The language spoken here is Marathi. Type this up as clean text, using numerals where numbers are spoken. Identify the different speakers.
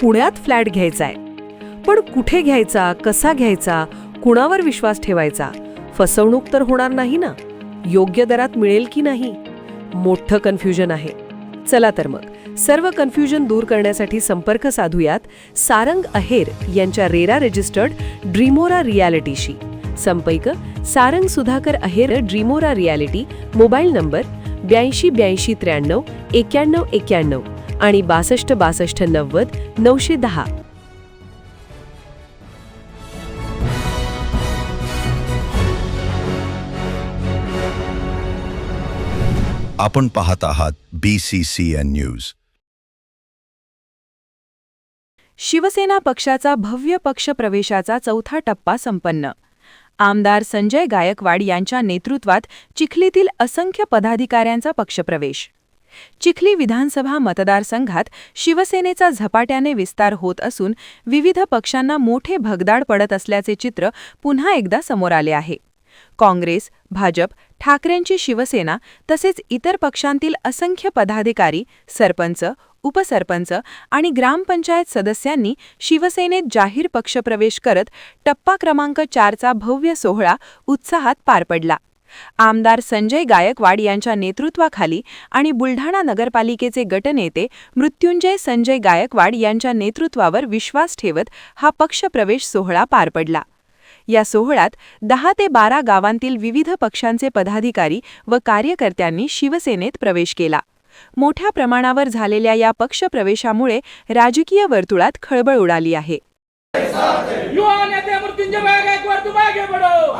Speaker 1: पुण्यात फ्लॅट घ्यायचाय. पण कुठे घ्यायचा, कसा घ्यायचा, कुणावर विश्वास ठेवायचा? फसवणूक तर होणार नाही ना? योग्य दरात मिळेल की नाही? मोठं कन्फ्युजन आहे. चला तर मग सर्व कन्फ्युजन दूर करण्यासाठी संपर्क साधूयात सारंग अहेर यांच्या रेरा रजिस्टर्ड ड्रीमोरा रियालिटीशी. संपर्क सारंग सुधाकर अहेर, ड्रीमोरा रियालिटी. मोबाईल नंबर 82 83 91 91 आणि 62 62 90 910.
Speaker 2: आपण पाहत आहात BCCN न्यूज.
Speaker 3: शिवसेना पक्षाचा भव्य पक्ष प्रवेशाचा चौथा टप्पा संपन्न. आमदार संजय गायकवाड यांच्या नेतृत्वात चिखलीतील असंख्य पदाधिकाऱ्यांचा पक्षप्रवेश. चिखली विधानसभा मतदारसंघात शिवसेनेचा झपाट्याने विस्तार होत असून विविध पक्षांना मोठे भगदाड पडत असल्याचे चित्र पुन्हा एकदा समोर आले आहे. काँग्रेस, भाजप, ठाकरेंची शिवसेना तसेच इतर पक्षांतील असंख्य पदाधिकारी, सरपंच, उपसरपंच आणि ग्रामपंचायत सदस्यांनी शिवसेनेत जाहीर पक्षप्रवेश करत टप्पा क्रमांक 4चा भव्य सोहळा उत्साहात पार पडला. आमदार संजय गायकवाड यांच्या नेतृत्वाखाली आणि बुलढाणा नगरपालिकेचे गटनेते मृत्युंजय संजय गायकवाड यांच्या नेतृत्वावर विश्वास ठेवत हा पक्षप्रवेश सोहळा पार पडला. या सोहळ्यात 10 ते 12 गावांतील विविध पक्षांचे पदाधिकारी व कार्यकर्त्यांनी शिवसेनेत प्रवेश केला. मोठ्या प्रमाणावर झालेल्या या पक्षप्रवेशामुळे राजकीय वर्तुळात खळबळ उडाली आहे.
Speaker 4: युवा नेते मृत्युंजय गायकवाड तुम आगे बढ़ो.